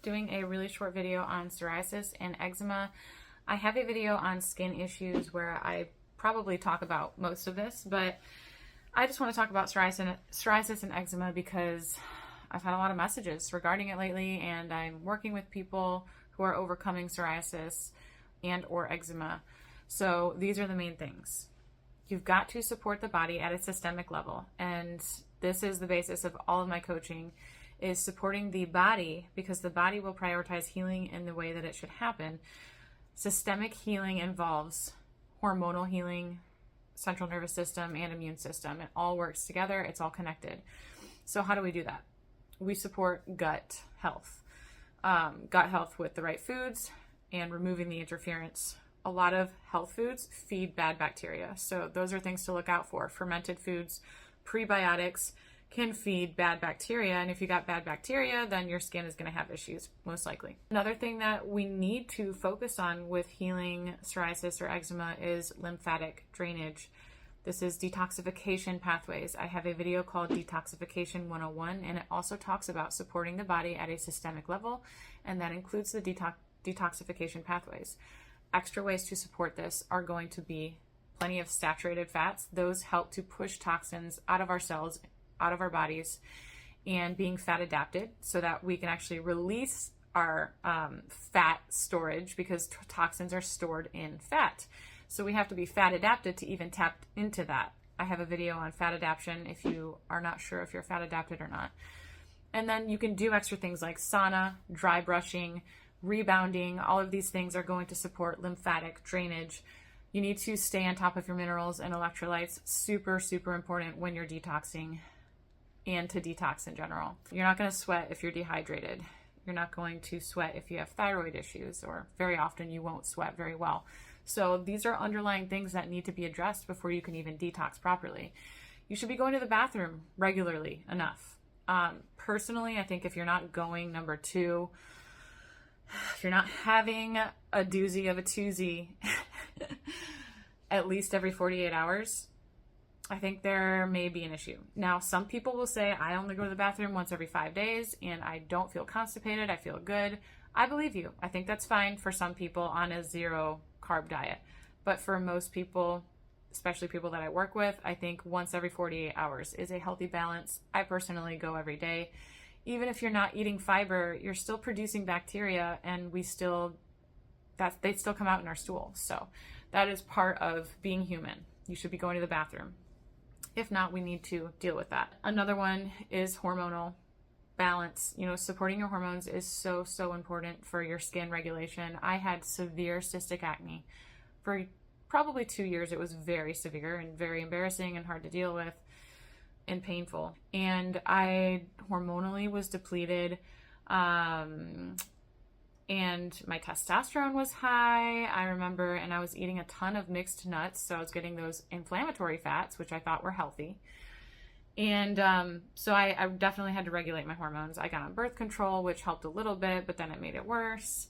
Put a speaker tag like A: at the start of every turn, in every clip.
A: doing a really short video on psoriasis and eczema. I have a video on skin issues where I probably talk about most of this, but I just want to talk about psoriasis and eczema because I've had a lot of messages regarding it lately, and I'm working with people who are overcoming psoriasis and or eczema. So these are the main things. You've got to support the body at a systemic level, and this is the basis of all of my coaching, is supporting the body, because the body will prioritize healing in the way that it should happen. Systemic healing involves hormonal healing, central nervous system, and immune system. It all works together. It's all connected. So how do we do that? We support gut health. Gut health with the right foods and removing the interference. A lot of health foods feed bad bacteria. So those are things to look out for. Fermented foods, prebiotics can feed bad bacteria. And if you got bad bacteria, then your skin is going to have issues, most likely. Another thing that we need to focus on with healing psoriasis or eczema is lymphatic drainage. This is detoxification pathways. I have a video called Detoxification 101, and it also talks about supporting the body at a systemic level, and that includes the detoxification pathways. Extra ways to support this are going to be plenty of saturated fats. Those help to push toxins out of our cells, out of our bodies, and being fat adapted so that we can actually release our fat storage, because toxins are stored in fat. So we have to be fat adapted to even tap into that. I have a video on fat adaptation if you are not sure if you're fat adapted or not. And then you can do extra things like sauna, dry brushing, rebounding. All of these things are going to support lymphatic drainage. You need to stay on top of your minerals and electrolytes. Super, super important when you're detoxing and to detox in general. You're not going to sweat if you're dehydrated. You're not going to sweat if you have thyroid issues, or very often you won't sweat very well. So these are underlying things that need to be addressed before you can even detox properly. You should be going to the bathroom regularly enough. Personally, I think if you're not going, number two, if you're not having a doozy of a twosie at least every 48 hours, I think there may be an issue. Now, some people will say, I only go to the bathroom once every 5 days and I don't feel constipated, I feel good. I believe you. I think that's fine for some people on a zero carb diet. But for most people, especially people that I work with, I think once every 48 hours is a healthy balance. I personally go every day. Even if you're not eating fiber, you're still producing bacteria, and they still come out in our stool. So that is part of being human. You should be going to the bathroom. If not, we need to deal with that. Another one is hormonal balance. Supporting your hormones is so, so important for your skin regulation. I had severe cystic acne for probably 2 years. It was very severe and very embarrassing and hard to deal with and painful. And I hormonally was depleted, and my testosterone was high, I remember, and I was eating a ton of mixed nuts, so I was getting those inflammatory fats, which I thought were healthy. And so I definitely had to regulate my hormones. I got on birth control, which helped a little bit, but then it made it worse.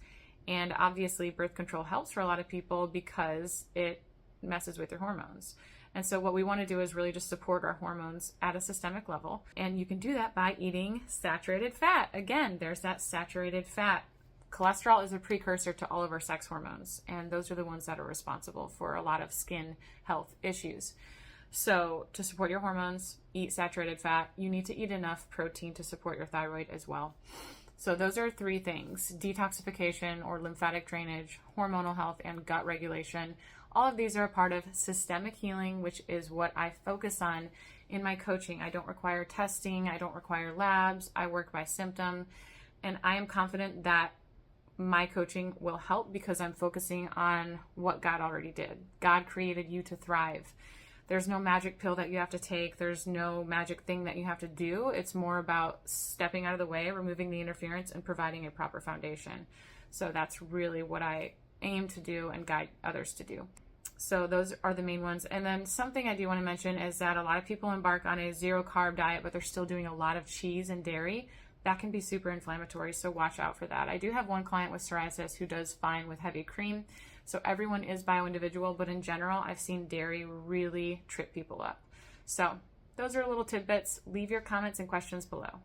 A: And obviously birth control helps for a lot of people because it messes with your hormones. And so what we want to do is really just support our hormones at a systemic level. And you can do that by eating saturated fat. Again, there's that saturated fat. Cholesterol is a precursor to all of our sex hormones, and those are the ones that are responsible for a lot of skin health issues. So to support your hormones, eat saturated fat. You need to eat enough protein to support your thyroid as well. So those are three things: detoxification or lymphatic drainage, hormonal health, and gut regulation. All of these are a part of systemic healing, which is what I focus on in my coaching. I don't require testing. I don't require labs. I work by symptom. And I am confident that my coaching will help because I'm focusing on what God already did. God created you to thrive. There's no magic pill that you have to take. There's no magic thing that you have to do. It's more about stepping out of the way, removing the interference, and providing a proper foundation. So that's really what I aim to do and guide others to do. So those are the main ones. And then something I do want to mention is that a lot of people embark on a zero carb diet, but they're still doing a lot of cheese and dairy. That can be super inflammatory, so watch out for that. I do have one client with psoriasis who does fine with heavy cream. So everyone is bio-individual, but in general, I've seen dairy really trip people up. So those are little tidbits. Leave your comments and questions below.